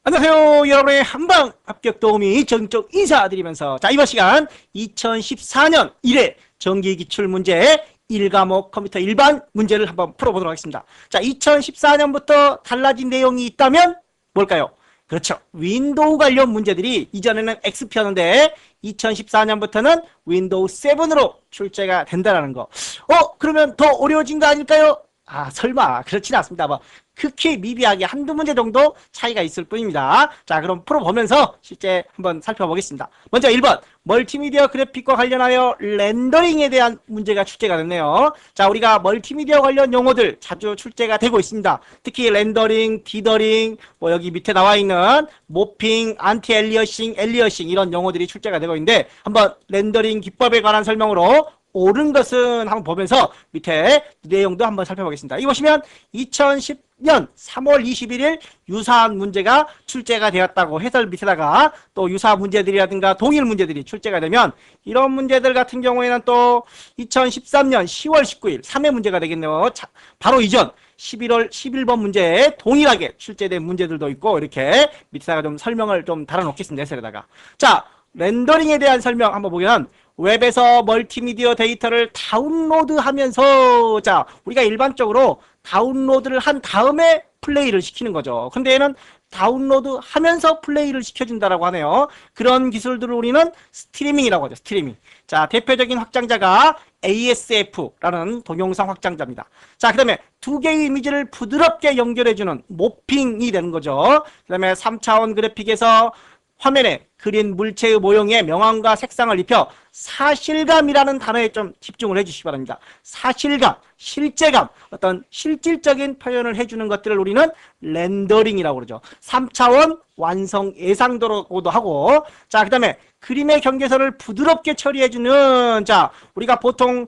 안녕하세요. 여러분의 한방 합격 도우미 정적 인사드리면서 이번 시간 2014년 1회 정기기출문제 1과목 컴퓨터 일반 문제를 한번 풀어보도록 하겠습니다. 2014년부터 달라진 내용이 있다면 뭘까요? 그렇죠. 윈도우 관련 문제들이 이전에는 XP였는데 2014년부터는 윈도우 7으로 출제가 된다는 거. 그러면 더 어려워진 거 아닐까요? 설마 그렇지는 않습니다. 극히 미비하게 한두 문제 정도 차이가 있을 뿐입니다. 그럼 풀어보면서 실제 한번 살펴보겠습니다. 먼저 1번 멀티미디어 그래픽과 관련하여 렌더링에 대한 문제가 출제가 됐네요. 우리가 멀티미디어 관련 용어들 자주 출제가 되고 있습니다. 특히 렌더링, 디더링, 여기 밑에 나와 있는 모핑, 안티 엘리어싱, 엘리어싱 이런 용어들이 출제가 되고 있는데 한번 렌더링 기법에 관한 설명으로 옳은 것은 한번 보면서 밑에 내용도 한번 살펴보겠습니다. 이 보시면 2010년 3월 21일 유사한 문제가 출제가 되었다고 해설 밑에다가 또 유사 문제들이라든가 동일 문제들이 출제가 되면 이런 문제들 같은 경우에는 또 2013년 10월 19일 3회 문제가 되겠네요. 바로 이전 11월 11번 문제에 동일하게 출제된 문제들도 있고 이렇게 밑에다가 좀 설명을 좀 달아놓겠습니다. 해설에다가. 렌더링에 대한 설명 한번 보면 웹에서 멀티미디어 데이터를 다운로드하면서 우리가 일반적으로 다운로드를 한 다음에 플레이를 시키는 거죠. 근데 얘는 다운로드 하면서 플레이를 시켜준다라고 하네요. 그런 기술들을 우리는 스트리밍이라고 하죠. 스트리밍. 대표적인 확장자가 ASF라는 동영상 확장자입니다. 그 다음에 두 개의 이미지를 부드럽게 연결해주는 모핑이 되는 거죠. 그 다음에 3차원 그래픽에서 화면에 그린 물체의 모형에 명암과 색상을 입혀 사실감이라는 단어에 좀 집중을 해주시기 바랍니다. 사실감, 실제감, 어떤 실질적인 표현을 해주는 것들을 우리는 렌더링이라고 그러죠. 3차원 완성 예상도로도 하고, 그 다음에 그림의 경계선을 부드럽게 처리해주는, 우리가 보통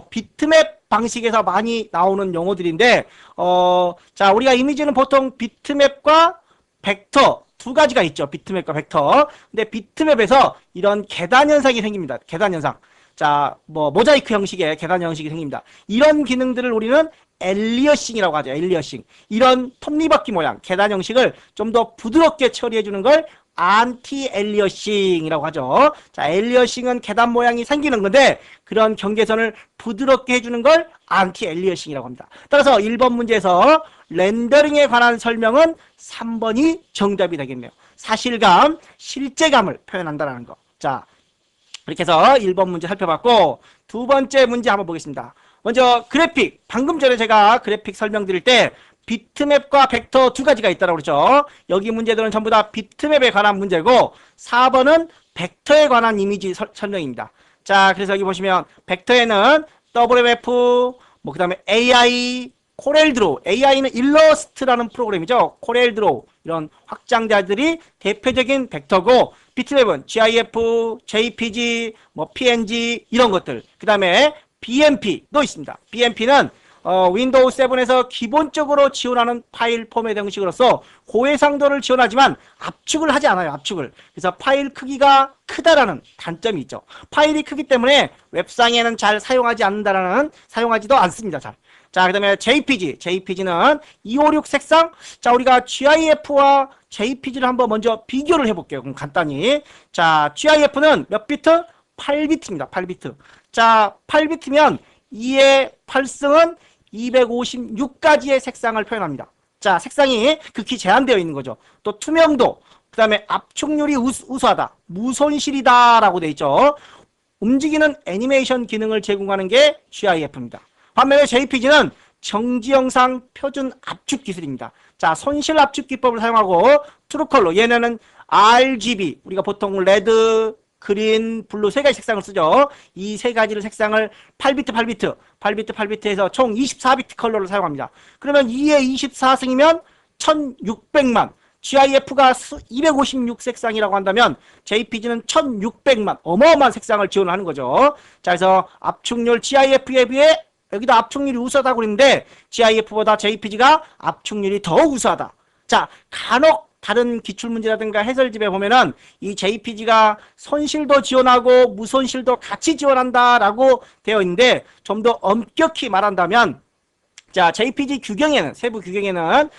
비트맵 방식에서 많이 나오는 용어들인데, 우리가 이미지는 보통 비트맵과 벡터 두 가지가 있죠. 비트맵과 벡터. 근데 비트맵에서 이런 계단 현상이 생깁니다. 계단 현상. 모자이크 형식의 계단 형식이 생깁니다. 이런 기능들을 우리는 엘리어싱이라고 하죠. 엘리어싱. 이런 톱니바퀴 모양, 계단 형식을 좀 더 부드럽게 처리해주는 걸 안티 엘리어싱이라고 하죠. 엘리어싱은 계단 모양이 생기는 건데 그런 경계선을 부드럽게 해주는 걸 안티 엘리어싱이라고 합니다. 따라서 1번 문제에서 렌더링에 관한 설명은 3번이 정답이 되겠네요. 사실감, 실제감을 표현한다는 거. 이렇게 해서 1번 문제 살펴봤고 두 번째 문제 한번 보겠습니다. 먼저 그래픽. 방금 전에 제가 그래픽 설명드릴 때 비트맵과 벡터 두 가지가 있다고 그러죠. 여기 문제들은 전부 다 비트맵에 관한 문제고 4번은 벡터에 관한 이미지 설명입니다. 그래서 여기 보시면 벡터에는 WMF, 그 다음에 AI, 코렐드로우, AI는 일러스트라는 프로그램이죠. 코렐드로우 이런 확장자들이 대표적인 벡터고 비트맵은 GIF, JPG, PNG 이런 것들. 그 다음에 BMP도 있습니다. BMP는 윈도우 7에서 기본적으로 지원하는 파일 포맷 형식으로서 고해상도를 지원하지만 압축을 하지 않아요. 압축을. 그래서 파일 크기가 크다라는 단점이 있죠. 파일이 크기 때문에 웹상에는 잘 사용하지도 않습니다. 그 다음에 JPG. JPG는 256 색상. 우리가 GIF와 JPG를 한번 먼저 비교를 해볼게요. 그럼 간단히. GIF는 몇 비트? 8비트입니다. 8비트. 8비트면 2의 8승은 256가지의 색상을 표현합니다. 색상이 극히 제한되어 있는 거죠. 또 투명도, 그 다음에 압축률이 우수하다, 무손실이다 라고 되어 있죠. 움직이는 애니메이션 기능을 제공하는 게 GIF입니다. 반면에 JPG는 정지영상 표준 압축 기술입니다. 손실 압축 기법을 사용하고 트루컬러, 얘네는 RGB, 우리가 보통 레드, 그린, 블루 세 가지 색상을 쓰죠. 이 세 가지를 색상을 8비트에서 총 24비트 컬러를 사용합니다. 그러면 2의 24승이면 1600만, GIF가 256 색상이라고 한다면 JPG는 1600만, 어마어마한 색상을 지원하는 거죠. 그래서 압축률 GIF에 비해 여기도 압축률이 우수하다고 그랬는데 GIF보다 JPG가 압축률이 더 우수하다. 간혹 다른 기출문제라든가 해설집에 보면은 이 JPG가 손실도 지원하고 무손실도 같이 지원한다라고 되어 있는데 좀 더 엄격히 말한다면 자, JPG 규경에는, 세부 규경에는,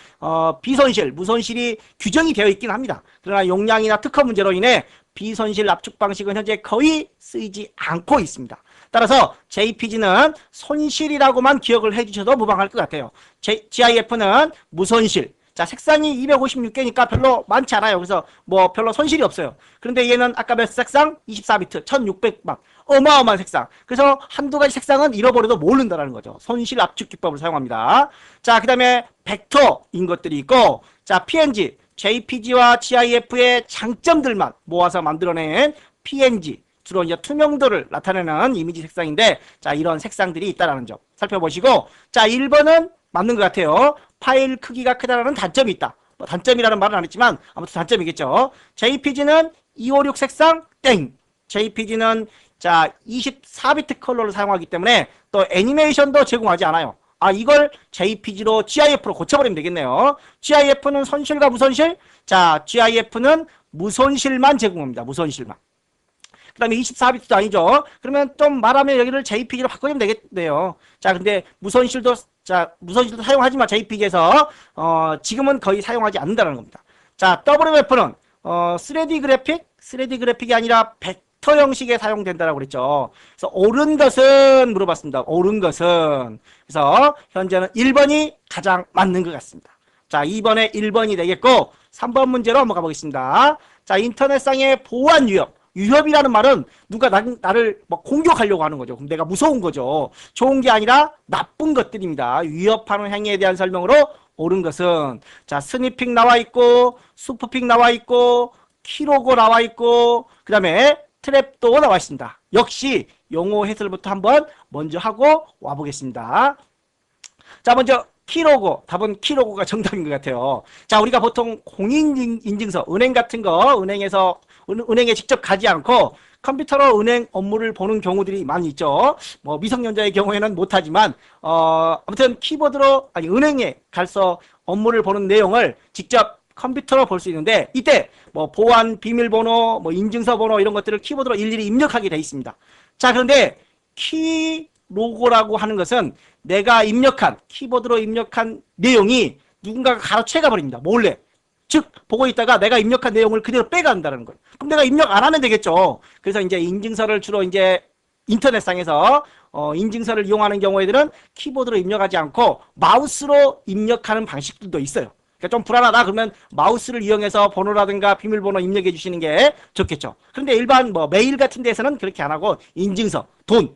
비손실, 무손실이 규정이 되어 있긴 합니다. 그러나 용량이나 특허 문제로 인해 비손실 압축 방식은 현재 거의 쓰이지 않고 있습니다. 따라서 JPG는 손실이라고만 기억을 해주셔도 무방할 것 같아요. GIF는 무손실. 자, 색상이 256개니까 별로 많지 않아요. 그래서 뭐 별로 손실이 없어요. 그런데 얘는 아까 몇 색상? 24비트, 1600막 어마어마한 색상. 그래서 한두 가지 색상은 잃어버려도 모른다는 거죠. 손실 압축 기법을 사용합니다. 자, 그 다음에 벡터인 것들이 있고, 자, PNG, JPG와 GIF의 장점들만 모아서 만들어낸 PNG. 주로 이제 투명도를 나타내는 이미지 색상인데, 자, 이런 색상들이 있다는 점 살펴보시고, 자, 1번은 맞는 것 같아요. 파일 크기가 크다라는 단점이 있다. 뭐 단점이라는 말은 안 했지만 아무튼 단점이겠죠. JPG는 256 색상 땡. JPG는 자 24비트 컬러를 사용하기 때문에 또 애니메이션도 제공하지 않아요. 아, 이걸 JPG로 GIF로 고쳐버리면 되겠네요. GIF는 손실과 무손실. 자, GIF는 무손실만 제공합니다. 무손실만. 그 다음에 24비트도 아니죠. 그러면 좀 말하면 여기를 JPG로 바꾸면 되겠네요. 자, 근데 무손실도 사용하지만 JPG에서 지금은 거의 사용하지 않는다는 겁니다. 자, WF는 3D 그래픽이 아니라 벡터 형식에 사용된다라고 그랬죠. 그래서 옳은 것은 물어봤습니다. 옳은 것은. 그래서 현재는 1번이 가장 맞는 것 같습니다. 자, 2번에 1번이 되겠고 3번 문제로 넘어가 보겠습니다. 자, 인터넷상의 보안 위협. 위협이라는 말은 누가 나를 막 공격하려고 하는 거죠. 그럼 내가 무서운 거죠. 좋은 게 아니라 나쁜 것들입니다. 위협하는 행위에 대한 설명으로 옳은 것은 자, 스니핑 나와 있고 스푸핑 나와 있고 키로고 나와 있고 그 다음에 트랩도 나와 있습니다. 역시 용어 해설부터 한번 먼저 하고 와보겠습니다. 자, 먼저 키로고, 답은 키로고가 정답인 것 같아요. 자, 우리가 보통 공인인증서, 은행 같은 거, 은행에 직접 가지 않고 컴퓨터로 은행 업무를 보는 경우들이 많이 있죠. 뭐 미성년자의 경우에는 못하지만 아무튼 키보드로 은행에 가서 업무를 보는 내용을 직접 컴퓨터로 볼 수 있는데 이때 뭐 보안 비밀번호, 뭐 인증서 번호 이런 것들을 키보드로 일일이 입력하게 돼 있습니다. 자, 그런데 키로고라고 하는 것은 내가 키보드로 입력한 내용이 누군가가 가로채 가버립니다. 몰래. 즉 보고 있다가 내가 입력한 내용을 그대로 빼간다는 거예요. 그럼 내가 입력 안 하면 되겠죠. 그래서 이제 인증서를 주로 이제 인터넷상에서 인증서를 이용하는 경우에는 키보드로 입력하지 않고 마우스로 입력하는 방식들도 있어요. 그러니까 좀 불안하다 그러면 마우스를 이용해서 번호라든가 비밀번호 입력해 주시는 게 좋겠죠. 그런데 일반 뭐 메일 같은 데서는 그렇게 안 하고 인증서,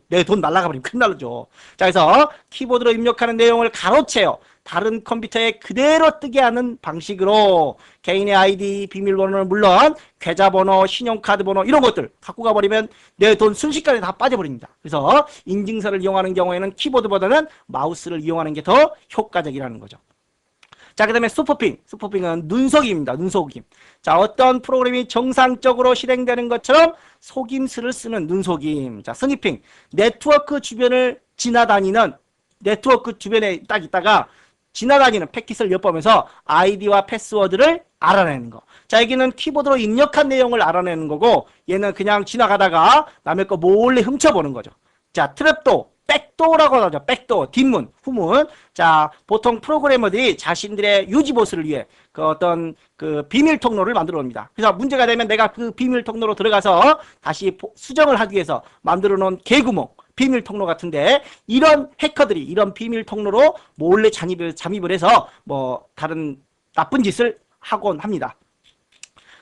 내 돈 날라가 버리면 큰일 나죠. 자, 그래서 키보드로 입력하는 내용을 가로채요. 다른 컴퓨터에 그대로 뜨게 하는 방식으로 개인의 아이디, 비밀번호는 물론 계좌번호, 신용카드 번호 이런 것들 갖고 가버리면 내 돈 순식간에 다 빠져버립니다. 그래서 인증서를 이용하는 경우에는 키보드보다는 마우스를 이용하는 게 더 효과적이라는 거죠. 자, 그 다음에 스푸핑은 눈속임입니다. 눈속임. 자, 어떤 프로그램이 정상적으로 실행되는 것처럼 속임수를 쓰는 눈속임. 자, 스니핑. 네트워크 주변을 지나다니는, 네트워크 주변에 딱 있다가 지나다니는 패킷을 엿보면서 아이디와 패스워드를 알아내는 거. 자, 여기는 키보드로 입력한 내용을 알아내는 거고 얘는 그냥 지나가다가 남의 거 몰래 훔쳐보는 거죠. 자, 트랩도. 백도어라고 하죠. 백도어, 뒷문, 후문. 자, 보통 프로그래머들이 자신들의 유지보수를 위해 어떤 비밀 통로를 만들어 옵니다. 그래서 문제가 되면 내가 그 비밀 통로로 들어가서 다시 수정을 하기 위해서 만들어 놓은 개구멍, 비밀 통로 같은데 이런 해커들이 이런 비밀 통로로 몰래 잠입을 해서 뭐 다른 나쁜 짓을 하곤 합니다.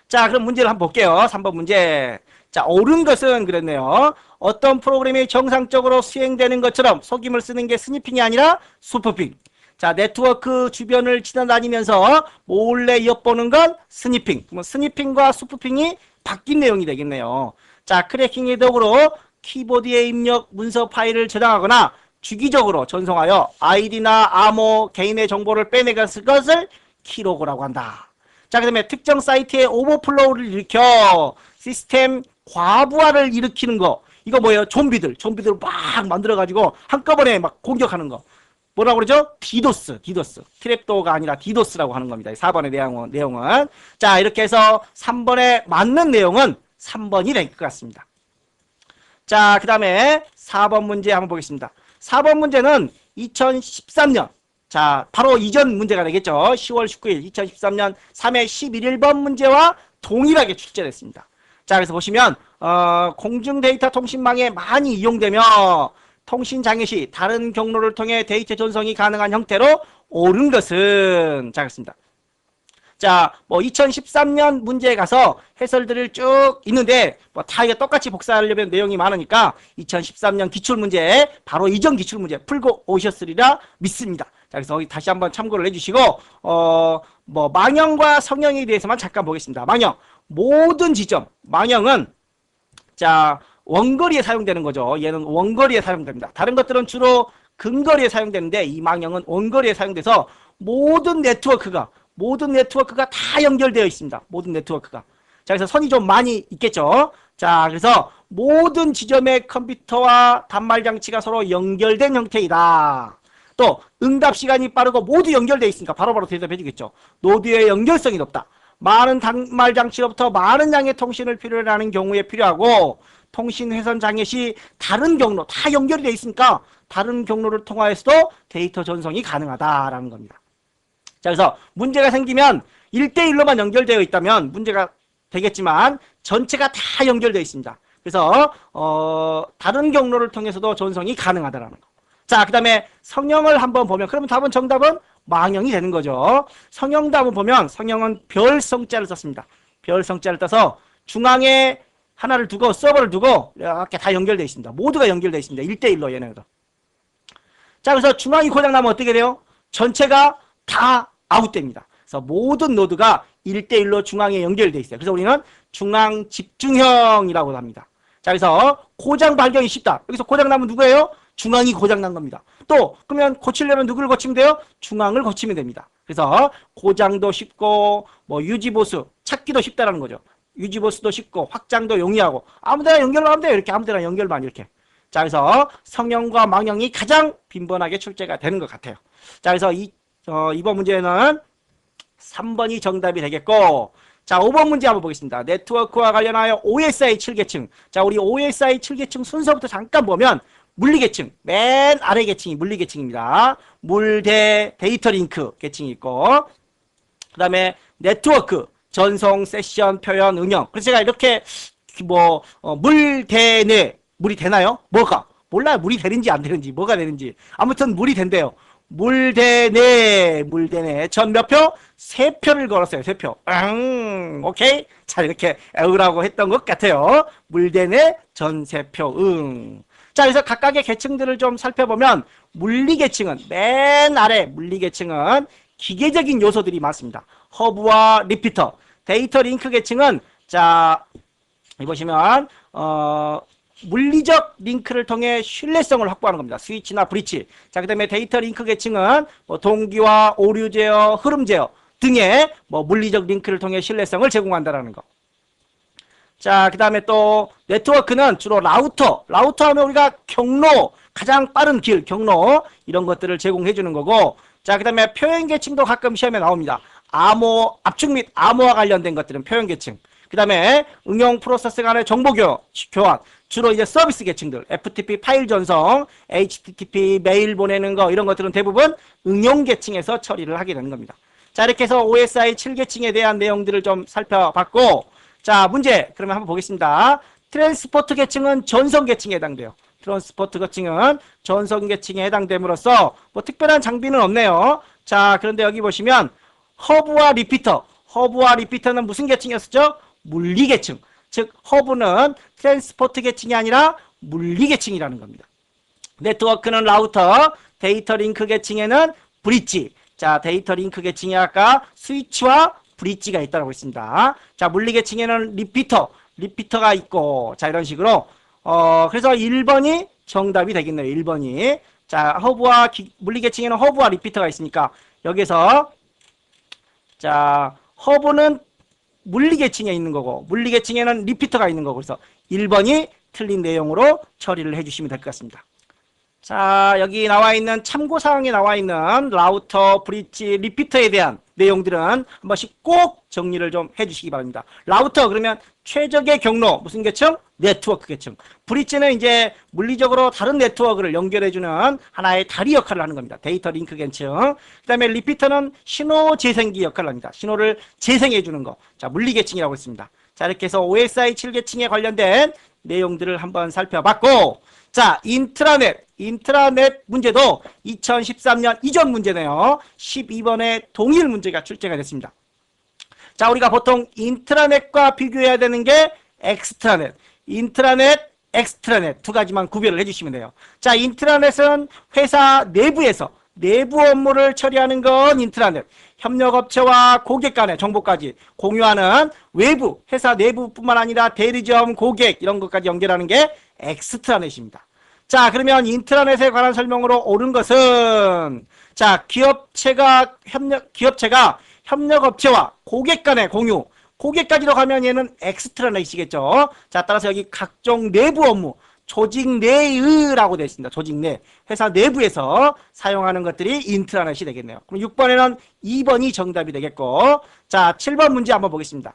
자, 그럼 문제를 한번 볼게요. 3번 문제. 자, 옳은 것은 그랬네요. 어떤 프로그램이 정상적으로 수행되는 것처럼 속임을 쓰는 게 스니핑이 아니라 스푸핑. 자, 네트워크 주변을 지나다니면서 몰래 엿보는 건 스니핑. 그러면 스니핑과 스푸핑이 바뀐 내용이 되겠네요. 자, 크래킹의 도구로 키보드에 입력 문서 파일을 저장하거나 주기적으로 전송하여 아이디나 암호, 개인의 정보를 빼내갔을 것을 키로고라고 한다. 자, 그 다음에 특정 사이트의 오버플로우를 일으켜 시스템 과부하를 일으키는 거. 이거 뭐예요? 좀비들을 막 만들어가지고 한꺼번에 막 공격하는 거. 뭐라고 그러죠? 디도스. 트랩도어가 아니라 디도스라고 하는 겁니다. 4번의 내용은. 자, 이렇게 해서 3번에 맞는 내용은 3번이 될 것 같습니다. 자, 그 다음에 4번 문제 한번 보겠습니다. 4번 문제는 2013년 자, 바로 이전 문제가 되겠죠. 10월 19일 2013년 3회 11번 문제와 동일하게 출제됐습니다. 자, 그래서 보시면 공중 데이터 통신망에 많이 이용되며 통신 장애 시 다른 경로를 통해 데이터 전송이 가능한 형태로 옳은 것은, 자, 그렇습니다. 자, 뭐 2013년 문제에 가서 해설들을 쭉 있는데 뭐 다 이게 똑같이 복사하려면 내용이 많으니까 2013년 기출문제 바로 이전 기출문제 풀고 오셨으리라 믿습니다. 자, 그래서 다시 한번 참고를 해주시고 뭐 망형과 성형에 대해서만 잠깐 보겠습니다. 망형, 모든 지점, 망형은 자 원거리에 사용되는 거죠. 얘는 원거리에 사용됩니다. 다른 것들은 주로 근거리에 사용되는데 이 망형은 원거리에 사용돼서 모든 네트워크가 다 연결되어 있습니다. 모든 네트워크가. 자, 그래서 선이 좀 많이 있겠죠. 자, 그래서 모든 지점의 컴퓨터와 단말 장치가 서로 연결된 형태이다. 또 응답 시간이 빠르고 모두 연결되어 있으니까 바로바로 대답해 주겠죠. 노드의 연결성이 높다. 많은 단말 장치로부터 많은 양의 통신을 필요로 하는 경우에 필요하고 통신 회선 장애 시 다른 경로 다 연결이 되어 있으니까 다른 경로를 통하여서도 데이터 전송이 가능하다라는 겁니다. 자, 그래서 문제가 생기면 1대1로만 연결되어 있다면 문제가 되겠지만 전체가 다 연결되어 있습니다. 그래서 다른 경로를 통해서도 전송이 가능하다라는 거. 자, 그 다음에 성형을 한번 보면 그러면 정답은 망형이 되는 거죠. 성형도 보면 성형은 별성자를 썼습니다. 별성자를 떠서 중앙에 하나를 두고 서버를 두고 이렇게 다 연결되어 있습니다. 모두가 연결되어 있습니다. 1대1로 얘네도. 자, 그래서 중앙이 고장나면 어떻게 돼요? 전체가 다 아웃됩니다. 그래서 모든 노드가 1대1로 중앙에 연결되어 있어요. 그래서 우리는 중앙 집중형이라고 합니다. 자, 그래서 고장 발견이 쉽다. 여기서 고장 나면 누구예요? 중앙이 고장 난 겁니다. 또 그러면 고치려면 누구를 고치면 돼요? 중앙을 고치면 됩니다. 그래서 고장도 쉽고 뭐 유지보수 찾기도 쉽다라는 거죠. 유지보수도 쉽고 확장도 용이하고 아무데나 연결을 하면 돼요. 이렇게 아무데나 연결만 이렇게. 자, 그래서 성형과 망형이 가장 빈번하게 출제가 되는 것 같아요. 자, 그래서 이번 문제는 3번이 정답이 되겠고, 자, 5번 문제 한번 보겠습니다. 네트워크와 관련하여 OSI 7계층. 자, 우리 OSI 7계층 순서부터 잠깐 보면 물리계층, 맨 아래 계층이 물리계층입니다. 물대 데이터 링크 계층이 있고, 그 다음에 네트워크, 전송, 세션, 표현, 응용. 그래서 제가 이렇게 물대내, 물이 되나요? 뭐가? 몰라요. 물이 되는지 안 되는지, 뭐가 되는지. 아무튼 물이 된대요. 물대내 전 몇 표? 3표를 걸었어요. 3표. 오케이. 자, 이렇게 에우라고 했던 것 같아요. 물대내 전 3표. 자, 그래서 각각의 계층들을 좀 살펴보면 물리계층은 맨 아래 물리계층은 기계적인 요소들이 많습니다. 허브와 리피터. 데이터 링크 계층은 자, 이 보시면 물리적 링크를 통해 신뢰성을 확보하는 겁니다. 스위치나 브리치. 자, 그 다음에 데이터 링크 계층은 동기화, 오류 제어, 흐름 제어 등의 물리적 링크를 통해 신뢰성을 제공한다라는 거. 자, 그 다음에 또 네트워크는 주로 라우터 하면 우리가 경로, 가장 빠른 길, 경로 이런 것들을 제공해 주는 거고, 자, 그 다음에 표현 계층도 가끔 시험에 나옵니다. 암호, 압축 및 암호와 관련된 것들은 표현 계층. 그 다음에 응용 프로세스 간의 정보 교환. 주로 이제 서비스 계층들, FTP 파일 전송, HTTP 메일 보내는 거 이런 것들은 대부분 응용 계층에서 처리를 하게 되는 겁니다. 자, 이렇게 해서 OSI 7계층에 대한 내용들을 좀 살펴봤고, 자, 문제 그러면 한번 보겠습니다. 트랜스포트 계층은 전송 계층에 해당돼요. 트랜스포트 계층은 전송 계층에 해당됨으로써 특별한 장비는 없네요. 자, 그런데 여기 보시면 허브와 리피터는 무슨 계층이었죠? 물리 계층. 즉 허브는 트랜스포트 계층이 아니라 물리 계층이라는 겁니다. 네트워크는 라우터, 데이터 링크 계층에는 브릿지. 자, 데이터 링크 계층에 아까 스위치와 브릿지가 있다고 했습니다. 자, 물리 계층에는 리피터가 있고, 자, 이런 식으로 그래서 1번이 정답이 되겠네요. 1번이. 자, 물리 계층에는 허브와 리피터가 있으니까 여기서 자, 허브는 물리 계층에 있는 거고 물리 계층에는 리피터가 있는 거고, 그래서 1번이 틀린 내용으로 처리를 해주시면 될 것 같습니다. 자, 여기 나와 있는 참고사항에 나와 있는 라우터, 브릿지, 리피터에 대한 내용들은 한 번씩 꼭 정리를 좀 해주시기 바랍니다. 라우터 그러면 최적의 경로 무슨 계층? 네트워크 계층. 브릿지는 이제 물리적으로 다른 네트워크를 연결해주는 하나의 다리 역할을 하는 겁니다. 데이터 링크 계층. 그 다음에 리피터는 신호 재생기 역할을 합니다. 신호를 재생해주는 거. 자, 물리 계층이라고 했습니다. 자, 이렇게 해서 OSI 7계층에 관련된 내용들을 한번 살펴봤고, 자, 인트라넷 문제도 2013년 이전 문제네요. 12번의 동일 문제가 출제가 됐습니다. 자, 우리가 보통 인트라넷과 비교해야 되는 게 엑스트라넷, 인트라넷, 엑스트라넷 두 가지만 구별을 해주시면 돼요. 자, 인트라넷은 회사 내부에서 내부 업무를 처리하는 건 인트라넷, 협력업체와 고객 간의 정보까지 공유하는 외부, 회사 내부뿐만 아니라 대리점, 고객 이런 것까지 연결하는 게 엑스트라넷입니다. 자, 그러면 인트라넷에 관한 설명으로 옳은 것은, 자, 기업체가 협력업체와 고객 간의 공유, 고객까지로 가면 얘는 엑스트라넷이겠죠. 자, 따라서 여기 각종 내부 업무, 조직 내의라고 되어 있습니다. 조직 내. 회사 내부에서 사용하는 것들이 인트라넷이 되겠네요. 그럼 6번에는 2번이 정답이 되겠고, 자, 7번 문제 한번 보겠습니다.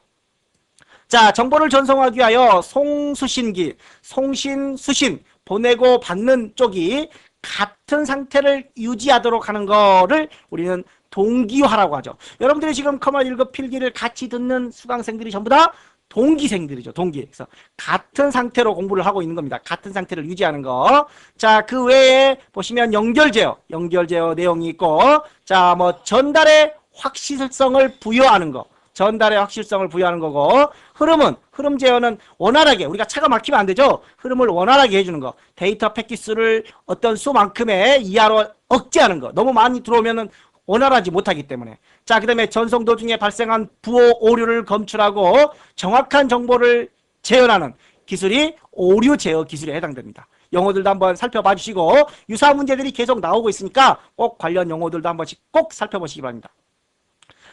자, 정보를 전송하기 위하여 송수신기, 송신, 수신, 보내고 받는 쪽이 같은 상태를 유지하도록 하는 거를 우리는 동기화라고 하죠. 여러분들이 지금 커먼 1급 필기를 같이 듣는 수강생들이 전부 다 동기생들이죠. 동기. 그래서 같은 상태로 공부를 하고 있는 겁니다. 같은 상태를 유지하는 거. 자, 그 외에 보시면 연결제어 내용이 있고, 자, 뭐 전달의 확실성을 부여하는 거. 전달의 확실성을 부여하는 거고, 흐름 제어는 원활하게, 우리가 차가 막히면 안 되죠. 흐름을 원활하게 해주는 거. 데이터 패킷 수를 어떤 수만큼의 이하로 억제하는 거. 너무 많이 들어오면은 원활하지 못하기 때문에. 자, 그 다음에 전송 도중에 발생한 부호 오류를 검출하고 정확한 정보를 재현하는 기술이 오류 제어 기술에 해당됩니다. 용어들도 한번 살펴봐 주시고, 유사한 문제들이 계속 나오고 있으니까 꼭 관련 용어들도 한 번씩 꼭 살펴보시기 바랍니다.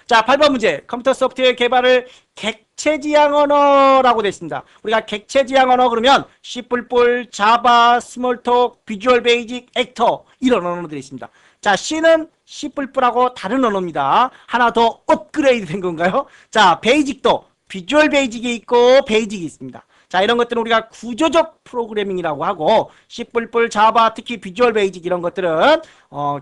자, 8번 문제. 컴퓨터 소프트웨어 개발을 객체지향 언어라고 되어 있습니다. 우리가 객체지향 언어 그러면 C++, 자바, 스몰톡, 비주얼 베이직, 액터 이런 언어들이 있습니다. 자, C는 C++하고 다른 언어입니다. 하나 더 업그레이드 된 건가요? 자, 베이직도 비주얼 베이직이 있고 베이직이 있습니다. 자, 이런 것들은 우리가 구조적 프로그래밍이라고 하고, C++, 자바, 특히 비주얼 베이직 이런 것들은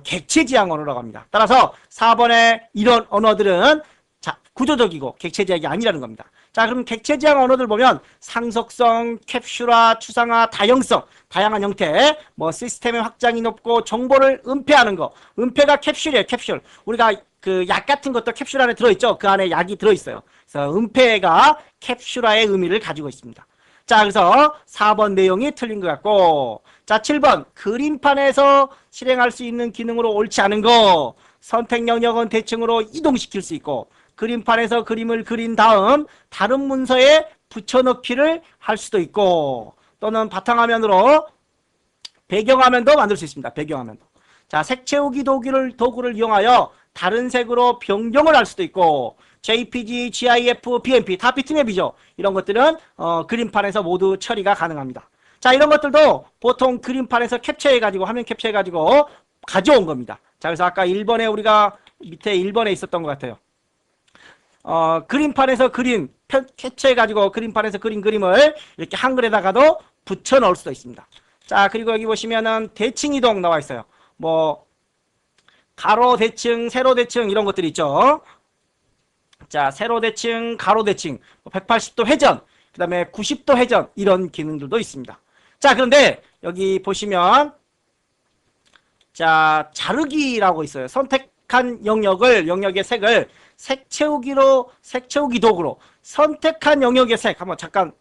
객체지향 언어라고 합니다. 따라서 4번의 이런 언어들은 자, 구조적이고 객체지향이 아니라는 겁니다. 자, 그럼 객체지향 언어들 보면 상속성, 캡슐화, 추상화, 다형성, 다양한 형태, 뭐 시스템의 확장이 높고 정보를 은폐하는 거. 은폐가 캡슐이에요, 캡슐. 우리가 그 약 같은 것도 캡슐 안에 들어있죠. 그 안에 약이 들어있어요. 그래서 은폐가 캡슐화의 의미를 가지고 있습니다. 자, 그래서 4번 내용이 틀린 것 같고, 자, 7번 그림판에서 실행할 수 있는 기능으로 옳지 않은 거. 선택 영역은 대칭으로 이동시킬 수 있고, 그림판에서 그림을 그린 다음 다른 문서에 붙여넣기를 할 수도 있고, 또는 바탕화면으로 배경화면도 만들 수 있습니다. 배경화면도. 자, 색 채우기 도구를 이용하여 다른 색으로 변경을 할 수도 있고, JPG, GIF, BMP 다 비트맵이죠. 이런 것들은 그림판에서 모두 처리가 가능합니다. 자, 이런 것들도 보통 그림판에서 캡처해가지고 화면 캡처해가지고 가져온 겁니다. 자, 그래서 아까 1번에 우리가 밑에 1번에 있었던 것 같아요. 그림판에서 캡처해가지고 그림판에서 그린 그림을 이렇게 한글에다가도 붙여 넣을 수도 있습니다. 자, 그리고 여기 보시면은 대칭 이동 나와 있어요. 뭐 가로 대칭, 세로 대칭 이런 것들이 있죠. 자, 세로 대칭, 가로 대칭, 180도 회전, 그 다음에 90도 회전 이런 기능들도 있습니다. 자, 그런데 여기 보시면 자, 자르기라고 있어요. 선택한 영역의 색을 색 채우기 도구로 선택한 영역의 색 한번 잠깐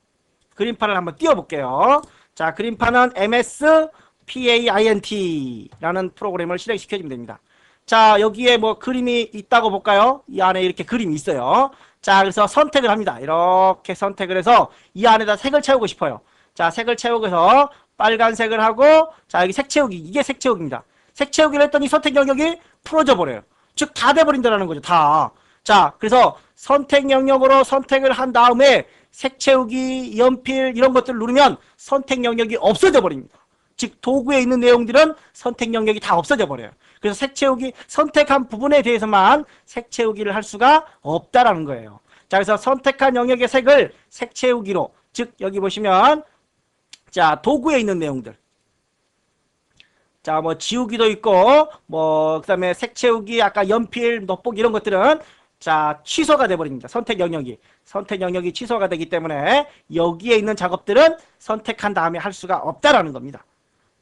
그림판을 한번 띄워볼게요. 자, 그림판은 MS PAINT라는 프로그램을 실행시켜주면 됩니다. 자, 여기에 뭐 그림이 있다고 볼까요? 이 안에 이렇게 그림이 있어요. 자, 그래서 선택을 합니다. 이렇게 선택을 해서 이 안에다 색을 채우고 싶어요. 자, 색을 채우고서 빨간색을 하고, 자, 여기 색 채우기. 이게 색 채우기입니다. 색 채우기를 했더니 선택 영역이 풀어져 버려요. 즉, 다 돼버린다는 거죠. 다. 자, 그래서 선택 영역으로 선택을 한 다음에 색 채우기, 연필 이런 것들을 누르면 선택 영역이 없어져 버립니다. 즉 도구에 있는 내용들은 선택 영역이 다 없어져 버려요. 그래서 색 채우기 선택한 부분에 대해서만 색 채우기를 할 수가 없다라는 거예요. 자, 그래서 선택한 영역의 색을 색 채우기로, 즉 여기 보시면 자, 도구에 있는 내용들. 자, 뭐 지우기도 있고 뭐 그다음에 색 채우기, 아까 연필, 노트북 이런 것들은 자, 취소가 돼 버립니다. 선택 영역이 취소가 되기 때문에 여기에 있는 작업들은 선택한 다음에 할 수가 없다라는 겁니다.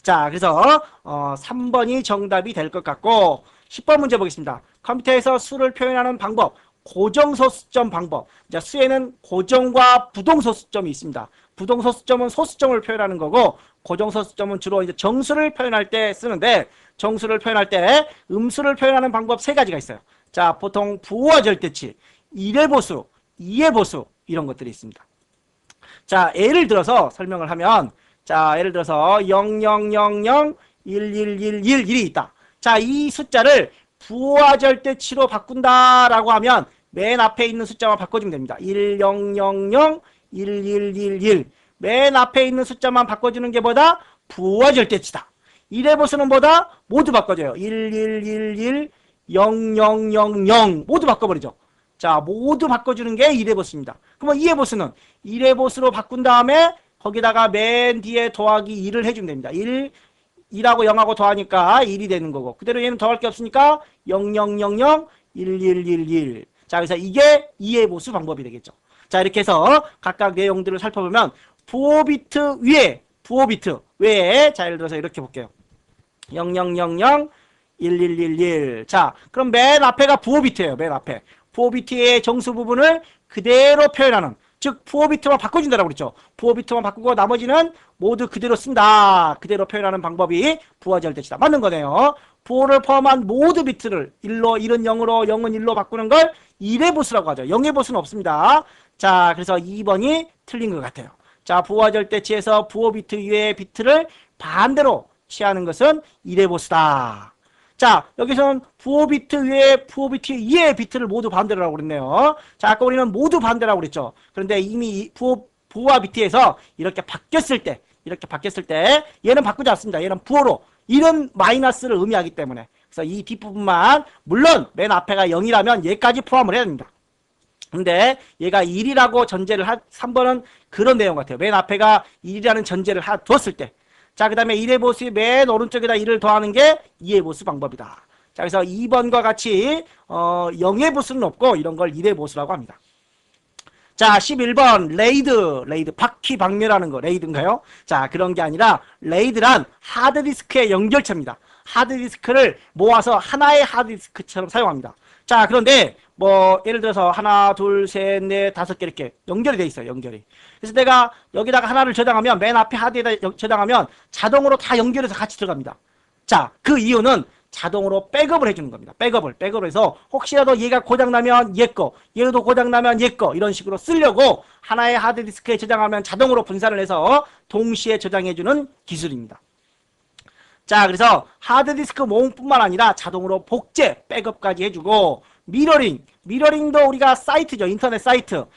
자, 그래서 3번이 정답이 될 것 같고 10번 문제 보겠습니다. 컴퓨터에서 수를 표현하는 방법, 고정소수점 방법. 자, 수에는 고정과 부동소수점이 있습니다. 부동소수점은 소수점을 표현하는 거고, 고정소수점은 주로 이제 정수를 표현할 때 쓰는데, 정수를 표현할 때 음수를 표현하는 방법 3가지가 있어요. 자, 보통 부호와 절대치, 1의 보수, 2의 보수 이런 것들이 있습니다. 자, 예를 들어서 설명을 하면, 자, 예를 들어서 00001111이 있다. 자, 이 숫자를 부호와 절대치로 바꾼다라고 하면 맨 앞에 있는 숫자만 바꿔주면 됩니다. 10001111. 맨 앞에 있는 숫자만 바꿔주는 게 뭐다? 부호와 절대치다. 1의 보수는 뭐다? 모두 바꿔줘요. 1111, 0000 모두 바꿔버리죠. 자, 모두 바꿔주는 게 1의 보수입니다. 그러면 2의 보수는 1의 보수로 바꾼 다음에 거기다가 맨 뒤에 더하기 2를 해주면 됩니다. 2하고 0하고 더하니까 1이 되는 거고, 그대로 얘는 더할 게 없으니까 00001111. 자, 그래서 이게 2의 보수 방법이 되겠죠. 자, 이렇게 해서 각각 내용들을 살펴보면 부호 비트 위에, 부호 비트 외에, 자, 예를 들어서 이렇게 볼게요. 00001111. 자, 그럼 맨 앞에가 부호 비트예요. 맨 앞에 부호 비트의 정수 부분을 그대로 표현하는, 즉 부호 비트만 바꿔준다라고 그랬죠. 부호 비트만 바꾸고 나머지는 모두 그대로 쓴다. 그대로 표현하는 방법이 부호와 절대치다. 맞는 거네요. 부호를 포함한 모두 비트를 1로, 1은 0으로, 0은 1로 바꾸는 걸 1의 보수라고 하죠. 0의 보수는 없습니다. 자, 그래서 2번이 틀린 것 같아요. 자, 부호와 절대치에서 부호 비트 위의 비트를 반대로 취하는 것은 1의 보수다. 자, 여기서는 부호 비트 위에 부호 비트 2의 비트를 모두 반대라고 그랬네요. 자, 아까 우리는 모두 반대라고 그랬죠. 그런데 이미 부호와 비트에서 이렇게 바뀌었을 때 얘는 바꾸지 않습니다. 얘는 부호로 이런 마이너스를 의미하기 때문에, 그래서 이 뒷부분만, 물론 맨 앞에가 0이라면 얘까지 포함을 해야 됩니다. 근데 얘가 1이라고 전제를 3번은 그런 내용 같아요. 맨 앞에가 1이라는 전제를 두었을 때, 자, 그 다음에 1의 보수의 맨 오른쪽에다 1을 더하는 게 2의 보수 방법이다. 자, 그래서 2번과 같이 0의 보수는 없고 이런 걸 1의 보수라고 합니다. 자, 11번 레이드 바퀴 방멸하는 거 레이드인가요? 자, 그런 게 아니라 레이드란 하드디스크의 연결체입니다. 하드디스크를 모아서 하나의 하드디스크처럼 사용합니다. 자, 그런데 뭐 예를 들어서 하나, 둘, 셋, 넷, 5개 이렇게 연결이 돼 있어요. 연결이. 그래서 내가 여기다가 하나를 저장하면, 맨 앞에 하드에다 저장하면 자동으로 다 연결해서 같이 들어갑니다. 자, 그 이유는 자동으로 백업을 해주는 겁니다. 백업을 해서 혹시라도 얘가 고장나면 얘 거, 얘도 고장나면 얘 거, 이런 식으로 쓰려고 하나의 하드디스크에 저장하면 자동으로 분산을 해서 동시에 저장해주는 기술입니다. 자, 그래서 하드디스크 모음뿐만 아니라 자동으로 복제, 백업까지 해주고, 미러링도 우리가 사이트죠. 인터넷 사이트,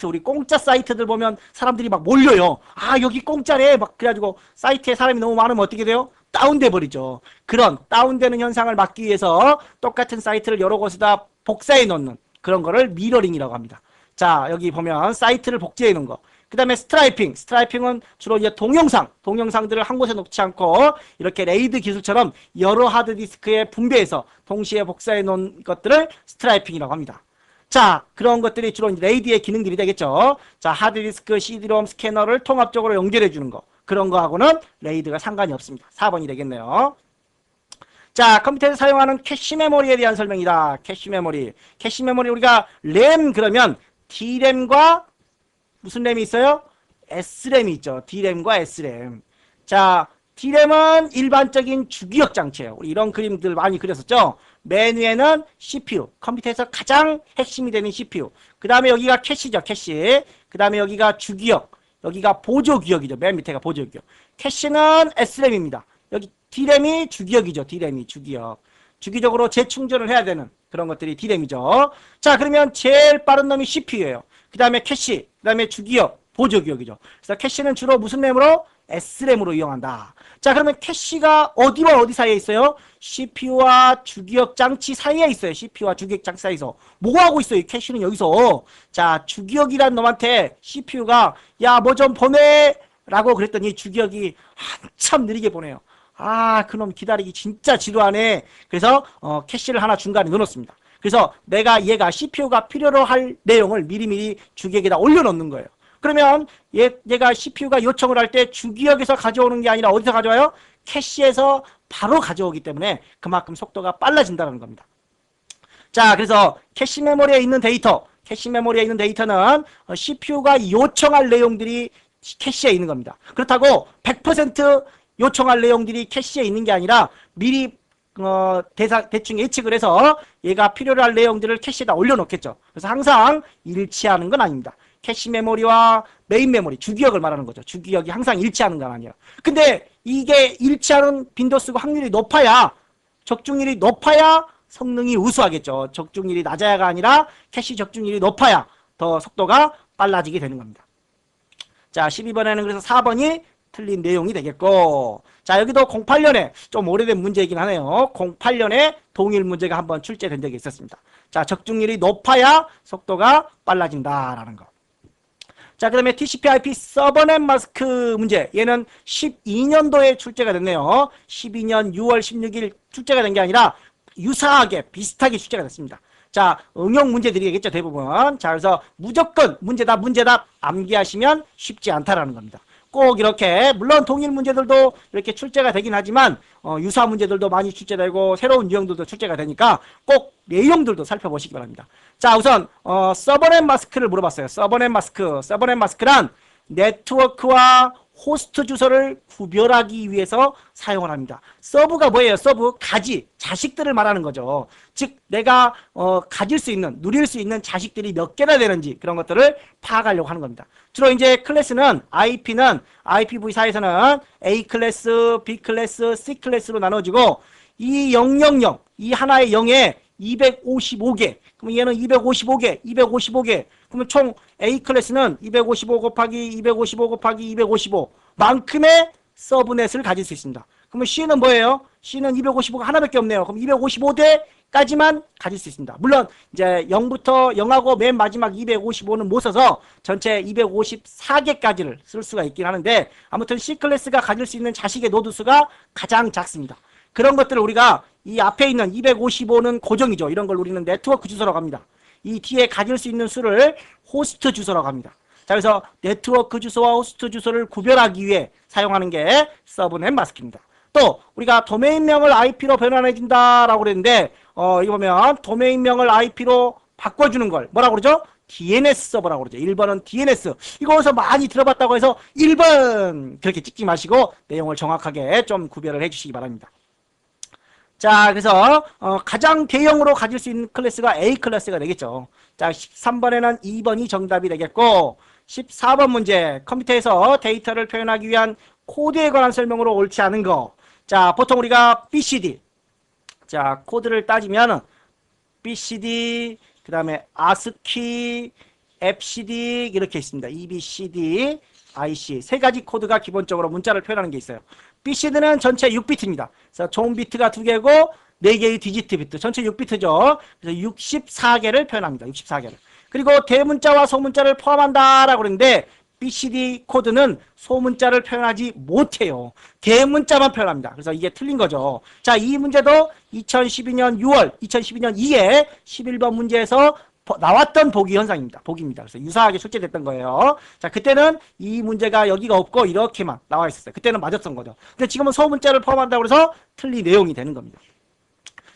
우리 공짜 사이트들 보면 사람들이 막 몰려요. 아, 여기 공짜래. 막 그래가지고 사이트에 사람이 너무 많으면 어떻게 돼요? 다운돼 버리죠. 그런 다운되는 현상을 막기 위해서 똑같은 사이트를 여러 곳에다 복사해 놓는 그런 거를 미러링이라고 합니다. 자, 여기 보면 사이트를 복제해 놓은 거. 그 다음에 스트라이핑은 주로 이제 동영상들을 한 곳에 놓지 않고 이렇게 레이드 기술처럼 여러 하드디스크에 분배해서 동시에 복사해 놓은 것들을 스트라이핑이라고 합니다. 자, 그런 것들이 주로 레이드의 기능들이 되겠죠. 자, 하드디스크, CD롬, 스캐너를 통합적으로 연결해 주는 거. 그런 거하고는 레이드가 상관이 없습니다. 4번이 되겠네요. 자, 컴퓨터에서 사용하는 캐시 메모리에 대한 설명이다. 캐시 메모리 우리가 램 그러면 D램과 무슨 램이 있어요? S램이 있죠. D램과 S램. 자, D램은 일반적인 주기억 장치예요. 우리 이런 그림들 많이 그렸었죠. 맨 위에는 CPU, 컴퓨터에서 가장 핵심이 되는 CPU. 그 다음에 여기가 캐시죠. 캐시. 그 다음에 여기가 주기억, 여기가 보조기억이죠. 맨 밑에가 보조기억. 캐시는 S램입니다. 여기 D램이 주기억이죠. D램이 주기억. 주기적으로 재충전을 해야 되는 그런 것들이 D램이죠. 자, 그러면 제일 빠른 놈이 CPU예요. 그 다음에 캐시, 그 다음에 주기억, 보조기억이죠. 그래서 캐시는 주로 무슨 램으로? SRAM으로 이용한다. 자, 그러면 캐시가 어디와 어디 사이에 있어요? CPU와 주기억 장치 사이에 있어요. CPU와 주기억 장치 사이에서. 뭐 하고 있어요? 이 캐시는 여기서. 자, 주기억이란 놈한테 CPU가 야, 뭐 좀 보내! 라고 그랬더니 주기억이 한참 느리게 보내요. 아, 그놈 기다리기 진짜 지루하네. 그래서 캐시를 하나 중간에 넣어놓습니다. 그래서 얘가 CPU가 필요로 할 내용을 미리미리 주기억에다 올려놓는 거예요. 그러면 얘가 CPU가 요청을 할 때 주기억에서 가져오는 게 아니라 어디서 가져와요? 캐시에서 바로 가져오기 때문에 그만큼 속도가 빨라진다는 겁니다. 자, 그래서 캐시 메모리에 있는 데이터는 CPU가 요청할 내용들이 캐시에 있는 겁니다. 그렇다고 100% 요청할 내용들이 캐시에 있는 게 아니라 미리 대충 예측을 해서 얘가 필요로 할 내용들을 캐시에다 올려놓겠죠. 그래서 항상 일치하는 건 아닙니다. 캐시 메모리와 메인 메모리, 주기억을 말하는 거죠. 주기억이 항상 일치하는 건 아니에요. 근데 이게 일치하는 빈도수가 확률이 높아야, 적중률이 높아야 성능이 우수하겠죠. 적중률이 낮아야가 아니라 캐시 적중률이 높아야 더 속도가 빨라지게 되는 겁니다. 자, 12번에는 그래서 4번이 틀린 내용이 되겠고, 자, 여기도 08년에 좀 오래된 문제이긴 하네요. 08년에 동일 문제가 한번 출제된 적이 있었습니다. 자, 적중률이 높아야 속도가 빨라진다라는 거. 자, 그 다음에 TCP/IP 서버넷 마스크 문제. 얘는 12년도에 출제가 됐네요. 12년 6월 16일 출제가 된 게 아니라 유사하게 비슷하게 출제가 됐습니다. 자, 응용 문제들이겠죠, 대부분. 자, 그래서 무조건 문제답 암기하시면 쉽지 않다라는 겁니다. 꼭 이렇게, 물론 동일 문제들도 이렇게 출제가 되긴 하지만 유사 문제들도 많이 출제되고 새로운 유형들도 출제가 되니까 꼭 내용들도 살펴보시기 바랍니다. 자, 우선 서버넷 마스크를 물어봤어요. 서버넷 마스크란 네트워크와 호스트 주소를 구별하기 위해서 사용을 합니다. 서브가 뭐예요? 서브, 가지, 자식들을 말하는 거죠. 즉 내가 가질 수 있는, 누릴 수 있는 자식들이 몇 개나 되는지 그런 것들을 파악하려고 하는 겁니다. 주로 이제 클래스는 IPv4에서는 A 클래스, B 클래스, C 클래스로 나눠지고 이 000, 이 하나의 0에 255개, 그럼 얘는 255개. 그러면 총 A 클래스는 255 곱하기 255 곱하기 255 만큼의 서브넷을 가질 수 있습니다. 그러면 C는 뭐예요? C는 255가 하나밖에 없네요. 그럼 255대까지만 가질 수 있습니다. 물론 이제 0부터 0하고 맨 마지막 255는 못 써서 전체 254개까지를 쓸 수가 있긴 하는데, 아무튼 C 클래스가 가질 수 있는 자식의 노드 수가 가장 작습니다. 그런 것들을 우리가 이 앞에 있는 255는 고정이죠. 이런 걸 우리는 네트워크 주소라고 합니다. 이 뒤에 가질 수 있는 수를 호스트 주소라고 합니다. 자, 그래서 네트워크 주소와 호스트 주소를 구별하기 위해 사용하는 게 서브넷 마스크입니다. 또 우리가 도메인명을 IP로 변환해준다라고 그랬는데 이거 보면 도메인명을 IP로 바꿔주는 걸 뭐라고 그러죠? DNS 서버라고 그러죠. 1번은 DNS. 이거 어디서 많이 들어봤다고 해서 1번 그렇게 찍지 마시고 내용을 정확하게 좀 구별을 해주시기 바랍니다. 자, 그래서 가장 대형으로 가질 수 있는 클래스가 A 클래스가 되겠죠. 자, 13번에는 2번이 정답이 되겠고, 14번 문제, 컴퓨터에서 데이터를 표현하기 위한 코드에 관한 설명으로 옳지 않은 거. 자, 보통 우리가 BCD, 자, 코드를 따지면 BCD, 그 다음에 ASCII, FCD 이렇게 있습니다. EBCD, IC 세 가지 코드가 기본적으로 문자를 표현하는 게 있어요. BCD는 전체 6비트입니다. 그래서 총 비트가 2개고 4개의 디지트 비트, 전체 6비트죠. 그래서 64개를 표현합니다. 64개를. 그리고 대문자와 소문자를 포함한다라고 그러는데 BCD 코드는 소문자를 표현하지 못해요. 대문자만 표현합니다. 그래서 이게 틀린 거죠. 자, 이 문제도 2012년 6월, 2012년 2회 11번 문제에서 나왔던 보기 현상입니다. 보기입니다. 그래서 유사하게 출제됐던 거예요. 자, 그때는 이 문제가 여기가 없고 이렇게만 나와 있었어요. 그때는 맞았던 거죠. 근데 지금은 소문자를 포함한다고 해서 틀린 내용이 되는 겁니다.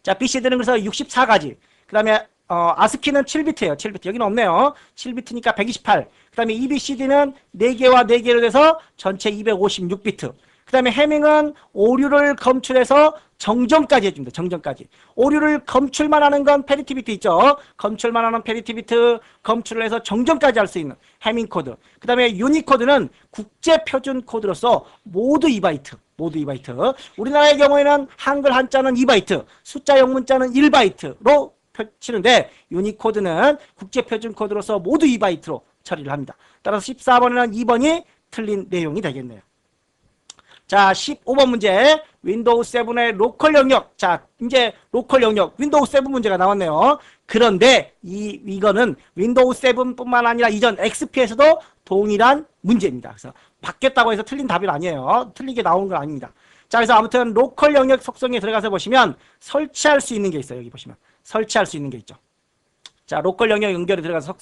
자, BCD는 그래서 64가지. 그 다음에 ASCII는 7비트예요. 7비트. 여기는 없네요. 7비트니까 128. 그 다음에 EBCD는 4개와 4개로 돼서 전체 256비트. 그 다음에 해밍은 오류를 검출해서 정정까지 해줍니다. 정정까지. 오류를 검출만 하는 건 페리티 비트 있죠. 검출만 하는 페리티 비트 검출을 해서 정정까지 할 수 있는 해밍 코드. 그 다음에 유니코드는 국제표준 코드로서 모두 2바이트. 모두 2바이트. 우리나라의 경우에는 한글 한자는 2바이트, 숫자형 문자는 1바이트로 펼치는데 유니코드는 국제표준 코드로서 모두 2바이트로 처리를 합니다. 따라서 14번이나 2번이 틀린 내용이 되겠네요. 자, 15번 문제. 윈도우 7의 로컬 영역. 자, 이제 로컬 영역. 윈도우 7 문제가 나왔네요. 그런데 이거는 윈도우 7뿐만 아니라 이전 XP에서도 동일한 문제입니다. 그래서 바뀌었다고 해서 틀린 답이 아니에요. 틀리게 나오는 건 아닙니다. 자, 그래서 아무튼 로컬 영역 속성에 들어가서 보시면 설치할 수 있는 게 있어요. 여기 보시면 설치할 수 있는 게 있죠. 자, 로컬 영역 연결에 들어가서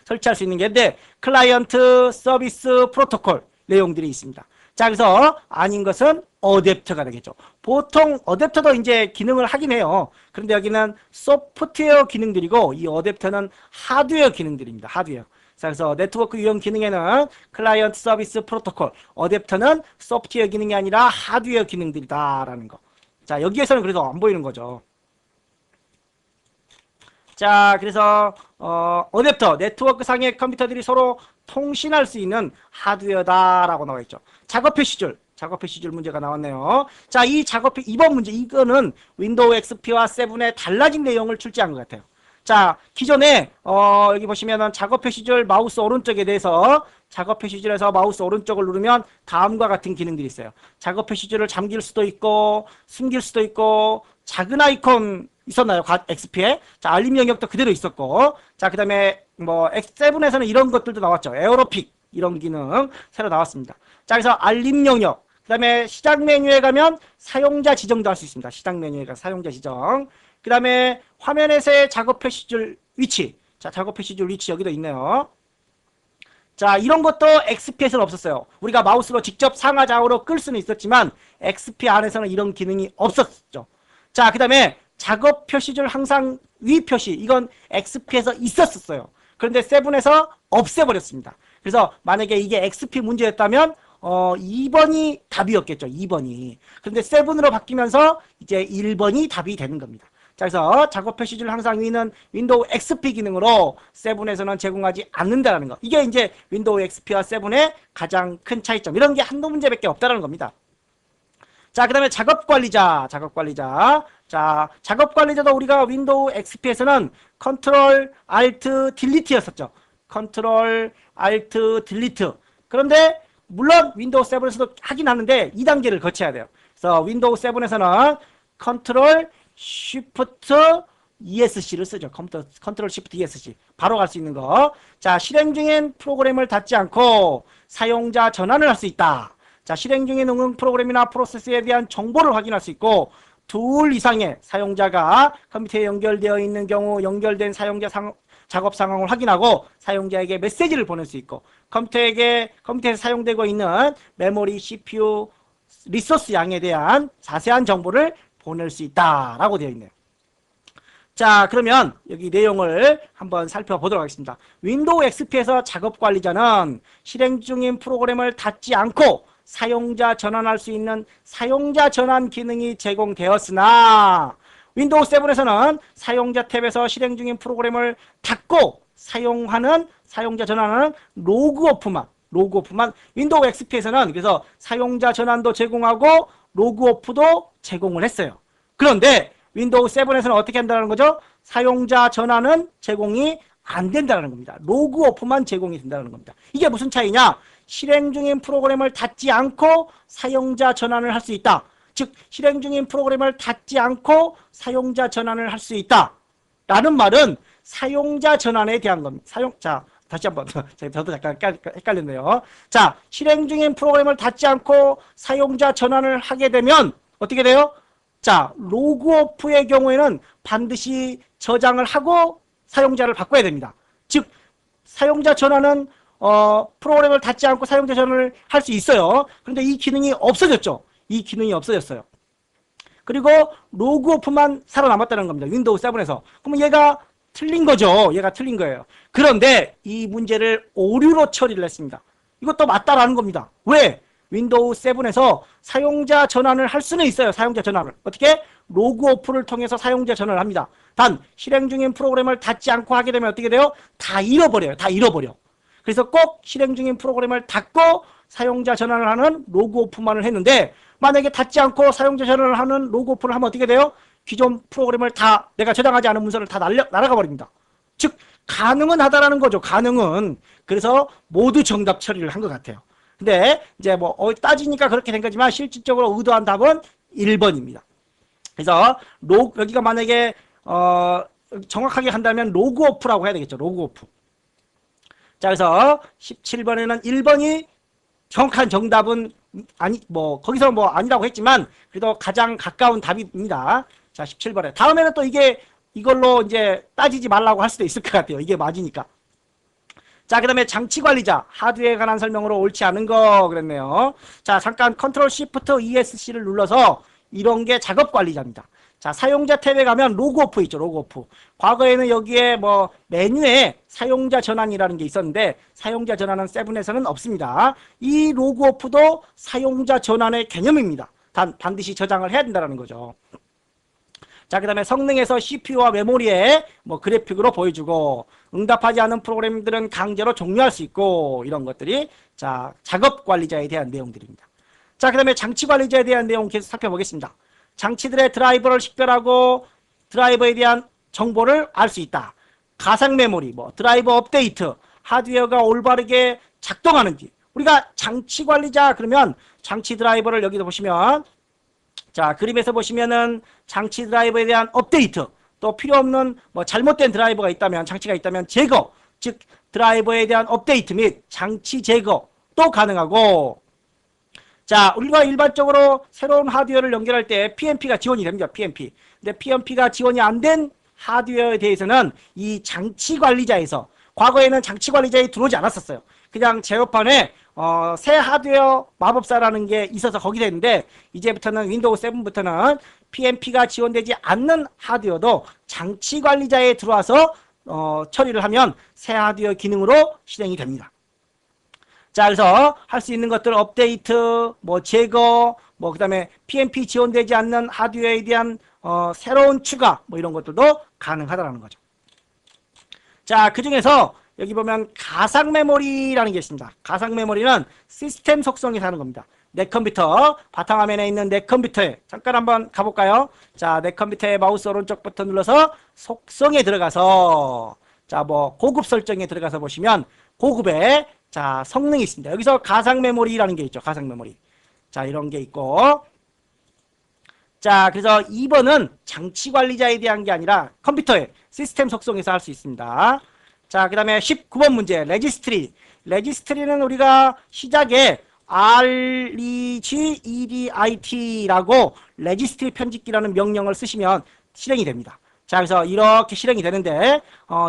설치할 수 있는 게 있는데 클라이언트 서비스 프로토콜 내용들이 있습니다. 자, 그래서 아닌 것은 어댑터가 되겠죠. 보통 어댑터도 이제 기능을 하긴 해요. 그런데 여기는 소프트웨어 기능들이고 이 어댑터는 하드웨어 기능들입니다. 하드웨어. 자, 그래서 네트워크 유형 기능에는 클라이언트 서비스 프로토콜, 어댑터는 소프트웨어 기능이 아니라 하드웨어 기능들이다라는 거. 자, 여기에서는 그래도 안 보이는 거죠. 자, 그래서 어댑터, 네트워크 상의 컴퓨터들이 서로 통신할 수 있는 하드웨어다라고 나와 있죠. 작업 표시줄 문제가 나왔네요. 자, 이번 문제, 이거는 윈도우 XP와 7의 달라진 내용을 출제한 것 같아요. 자, 기존에 여기 보시면은 작업 표시줄 마우스 오른쪽에 대해서 작업 표시줄에서 마우스 오른쪽을 누르면 다음과 같은 기능들이 있어요. 작업 표시줄을 잠길 수도 있고 숨길 수도 있고 작은 아이콘 있었나요? XP에? 자, 알림 영역도 그대로 있었고, 자, 그 다음에 뭐 X7에서는 이런 것들도 나왔죠. 에어로픽 이런 기능 새로 나왔습니다. 자, 그래서 알림 영역, 그 다음에 시작 메뉴에 가면 사용자 지정도 할 수 있습니다. 시작 메뉴에 가서 사용자 지정. 그 다음에 화면에서의 작업 표시줄 위치. 자, 작업 표시줄 위치 여기도 있네요. 자, 이런 것도 XP에서는 없었어요. 우리가 마우스로 직접 상하 좌우로 끌 수는 있었지만 XP 안에서는 이런 기능이 없었죠. 자, 그 다음에 작업 표시줄 항상 위 표시. 이건 XP에서 있었어요. 그런데 7에서 없애버렸습니다. 그래서 만약에 이게 XP 문제였다면 2번이 답이었겠죠. 2번이. 그런데 7으로 바뀌면서 이제 1번이 답이 되는 겁니다. 자, 그래서 작업 표시줄 항상 위는 윈도우 XP 기능으로 7에서는 제공하지 않는다는 거. 이게 이제 윈도우 XP와 7의 가장 큰 차이점. 이런 게 한두 문제밖에 없다는 겁니다. 자, 그 다음에 작업관리자. 자, 작업관리자도 우리가 윈도우 XP에서는 컨트롤 알트 딜리트였었죠. 컨트롤 알트 딜리트. 그런데 물론 윈도우 7에서도 하긴 하는데 2단계를 거쳐야 돼요. 그래서 윈도우 7에서는 컨트롤 쉬프트 ESC를 쓰죠. 컨트롤 쉬프트 ESC. 바로 갈 수 있는 거. 자, 실행 중인 프로그램을 닫지 않고 사용자 전환을 할 수 있다. 자, 실행 중인 응용 프로그램이나 프로세스에 대한 정보를 확인할 수 있고, 둘 이상의 사용자가 컴퓨터에 연결되어 있는 경우 연결된 사용자 작업 상황을 확인하고 사용자에게 메시지를 보낼 수 있고, 컴퓨터에서 사용되고 있는 메모리, CPU, 리소스 양에 대한 자세한 정보를 보낼 수 있다라고 되어 있네요. 자, 그러면 여기 내용을 한번 살펴보도록 하겠습니다. 윈도우 XP에서 작업관리자는 실행 중인 프로그램을 닫지 않고 사용자 전환할 수 있는 사용자 전환 기능이 제공되었으나 윈도우 7에서는 사용자 탭에서 실행 중인 프로그램을 닫고 사용하는 사용자 전환하는 로그오프만 윈도우 XP에서는 그래서 사용자 전환도 제공하고 로그오프도 제공을 했어요. 그런데 윈도우 7에서는 어떻게 한다는 거죠? 사용자 전환은 제공이 안 된다는 겁니다. 로그오프만 제공이 된다는 겁니다. 이게 무슨 차이냐? 실행 중인 프로그램을 닫지 않고 사용자 전환을 할 수 있다. 즉 실행 중인 프로그램을 닫지 않고 사용자 전환을 할 수 있다. 라는 말은 사용자 전환에 대한 겁니다. 자, 다시 한번 저도 약간 헷갈렸네요. 자, 실행 중인 프로그램을 닫지 않고 사용자 전환을 하게 되면 어떻게 돼요? 자, 로그오프의 경우에는 반드시 저장을 하고 사용자를 바꿔야 됩니다. 즉 사용자 전환은 프로그램을 닫지 않고 사용자 전환을 할 수 있어요. 그런데 이 기능이 없어졌죠. 이 기능이 없어졌어요. 그리고 로그오프만 살아남았다는 겁니다. 윈도우 7에서. 그러면 얘가 틀린 거죠. 얘가 틀린 거예요. 그런데 이 문제를 오류로 처리를 했습니다. 이것도 맞다라는 겁니다. 왜? 윈도우 7에서 사용자 전환을 할 수는 있어요. 사용자 전환을. 어떻게? 로그오프를 통해서 사용자 전환을 합니다. 단 실행 중인 프로그램을 닫지 않고 하게 되면 어떻게 돼요? 다 잃어버려요. 다 잃어버려. 그래서 꼭 실행 중인 프로그램을 닫고 사용자 전환을 하는 로그오프만을 했는데 만약에 닫지 않고 사용자 전환을 하는 로그오프를 하면 어떻게 돼요? 기존 프로그램을 다 내가 저장하지 않은 문서를 다 날아가 버립니다. 즉 가능은 하다라는 거죠. 가능은. 그래서 모두 정답 처리를 한 것 같아요. 근데 이제 뭐 따지니까 그렇게 된 거지만 실질적으로 의도한 답은 1번입니다. 그래서 여기가 만약에 정확하게 한다면 로그오프라고 해야 되겠죠. 로그오프. 자, 그래서 17번에는 1번이 정확한 정답은 거기서 아니라고 했지만 그래도 가장 가까운 답입니다. 자, 17번에. 다음에는 또 이걸로 이제 따지지 말라고 할 수도 있을 것 같아요. 이게 맞으니까. 자, 그 다음에 장치관리자, 하드웨어에 관한 설명으로 옳지 않은 거 그랬네요. 자, 잠깐 컨트롤 시프트 ESC를 눌러서 이런 게 작업관리자입니다. 자, 사용자 탭에 가면 로그오프 있죠. 로그오프. 과거에는 여기에 메뉴에 사용자 전환이라는 게 있었는데 사용자 전환은 7에서는 없습니다. 이 로그오프도 사용자 전환의 개념입니다. 반드시 저장을 해야 된다는 거죠. 자, 그 다음에 성능에서 CPU와 메모리에 그래픽으로 보여주고 응답하지 않은 프로그램들은 강제로 종료할 수 있고 이런 것들이 자, 작업관리자에 대한 내용들입니다. 자, 그 다음에 장치관리자에 대한 내용 계속 살펴보겠습니다. 장치들의 드라이버를 식별하고 드라이버에 대한 정보를 알 수 있다. 가상 메모리, 드라이버 업데이트, 하드웨어가 올바르게 작동하는지. 우리가 장치 관리자 그러면 장치 드라이버를 여기도 보시면 자, 그림에서 보시면은 장치 드라이버에 대한 업데이트, 또 필요 없는 잘못된 드라이버가 있다면, 장치가 있다면 제거, 즉 드라이버에 대한 업데이트 및 장치 제거도 가능하고, 자, 우리가 일반적으로 새로운 하드웨어를 연결할 때 PNP가 지원이 됩니다. PNP. 근데 PNP가 지원이 안 된 하드웨어에 대해서는 이 장치 관리자에서, 과거에는 장치 관리자에 들어오지 않았었어요. 그냥 제어판에 새 하드웨어 마법사라는 게 있어서 거기서 했는데 이제부터는 윈도우 7부터는 PNP가 지원되지 않는 하드웨어도 장치 관리자에 들어와서 처리를 하면 새 하드웨어 기능으로 실행이 됩니다. 자, 그래서 할 수 있는 것들 업데이트, 제거, 그 다음에 PNP 지원되지 않는 하드웨어에 대한 새로운 추가, 이런 것들도 가능하다는 거죠. 자, 그 중에서 여기 보면 가상 메모리라는 게 있습니다. 가상 메모리는 시스템 속성이 사는 겁니다. 내 컴퓨터, 바탕화면에 있는 내 컴퓨터에 잠깐 한번 가볼까요? 자, 내 컴퓨터의 마우스 오른쪽 버튼 눌러서 속성에 들어가서 자, 고급 설정에 들어가서 보시면 고급의 자, 성능이 있습니다. 여기서 가상 메모리라는 게 있죠. 가상 메모리. 자, 이런 게 있고. 자, 그래서 2번은 장치 관리자에 대한 게 아니라 컴퓨터의 시스템 속성에서 할 수 있습니다. 자, 그 다음에 19번 문제, 레지스트리. 레지스트리는 우리가 시작에 regedit라고 레지스트리 편집기라는 명령을 쓰시면 실행이 됩니다. 자, 그래서 이렇게 실행이 되는데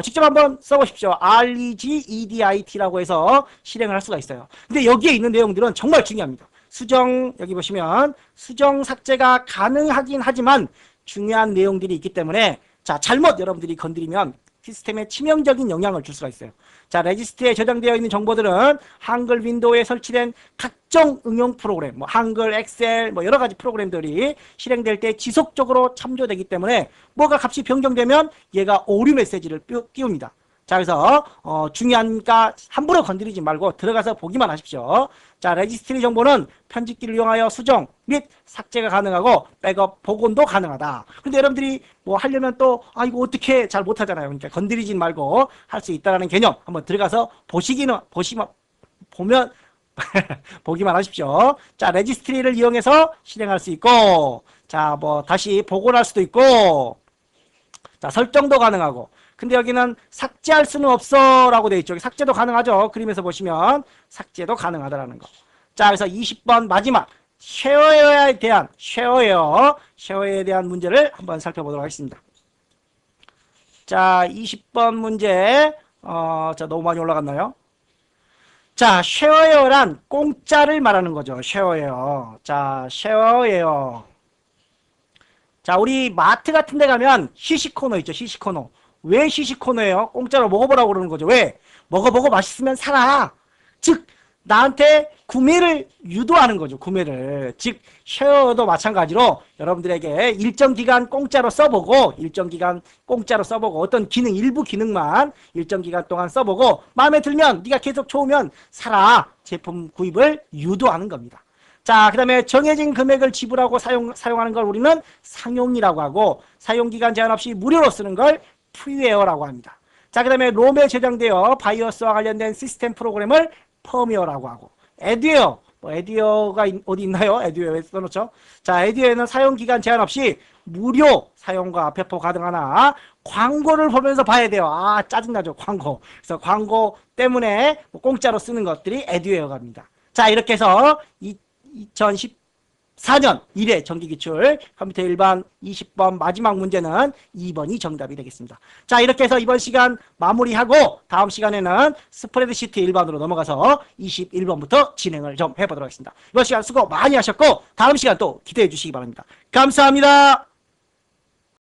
직접 한번 써보십시오. regedit라고 해서 실행을 할 수가 있어요. 근데 여기에 있는 내용들은 정말 중요합니다. 수정, 여기 보시면 수정 삭제가 가능하긴 하지만 중요한 내용들이 있기 때문에 자, 잘못 여러분들이 건드리면 시스템에 치명적인 영향을 줄 수가 있어요. 자, 레지스트리에 저장되어 있는 정보들은 한글 윈도우에 설치된 각종 응용 프로그램, 한글, 엑셀, 여러 가지 프로그램들이 실행될 때 지속적으로 참조되기 때문에 뭐가 값이 변경되면 얘가 오류 메시지를 띄웁니다. 자, 그래서 중요하니까 함부로 건드리지 말고 들어가서 보기만 하십시오. 자, 레지스트리 정보는 편집기를 이용하여 수정 및 삭제가 가능하고 백업, 복원도 가능하다. 근데 여러분들이 하려면 또 이거 어떻게 잘 못하잖아요. 그러니까 건드리지 말고 할 수 있다는 개념 한번 들어가서 보면 보기만 하십시오. 자, 레지스트리를 이용해서 실행할 수 있고, 자, 다시 복원할 수도 있고, 자, 설정도 가능하고. 근데 여기는 삭제할 수는 없어 라고 되어 있죠. 삭제도 가능하죠. 그림에서 보시면 삭제도 가능하다라는 거. 자, 그래서 20번 마지막 쉐어웨어에 대한 쉐어웨어에 대한 문제를 한번 살펴보도록 하겠습니다. 자, 20번 문제 자, 너무 많이 올라갔나요? 자, 쉐어웨어란 공짜를 말하는 거죠. 쉐어웨어. 자, 쉐어웨어. 자, 우리 마트 같은 데 가면 시식코너 있죠. 시식코너. 왜 시식코너예요? 공짜로 먹어보라고 그러는 거죠. 왜? 먹어보고 맛있으면 사라. 즉 나한테 구매를 유도하는 거죠. 구매를. 즉 쉐어도 마찬가지로 여러분들에게 일정 기간 공짜로 써보고 어떤 기능, 일부 기능만 일정 기간 동안 써보고 마음에 들면 네가 계속 좋으면 사라. 제품 구입을 유도하는 겁니다. 자, 그 다음에 정해진 금액을 지불하고 사용하는 걸 우리는 상용이라고 하고 사용기간 제한 없이 무료로 쓰는 걸 프리웨어라고 합니다. 자, 그 다음에 롬에 저장되어 바이오스와 관련된 시스템 프로그램을 펌웨어라고 하고 에듀웨어. 뭐 에듀웨어가 어디 있나요? 에듀웨어에 써놓죠. 자, 에듀웨어는 사용기간 제한 없이 무료 사용과 배포 가능하나 광고를 보면서 봐야 돼요. 아, 짜증나죠, 광고. 그래서 광고 때문에 뭐 공짜로 쓰는 것들이 에듀웨어갑니다. 자, 이렇게 해서 2014년 1회 정기기출 컴퓨터 일반 20번 마지막 문제는 2번이 정답이 되겠습니다. 자, 이렇게 해서 이번 시간 마무리하고 다음 시간에는 스프레드시트 일반으로 넘어가서 21번부터 진행을 좀 해보도록 하겠습니다. 이번 시간 수고 많이 하셨고 다음 시간 또 기대해 주시기 바랍니다. 감사합니다.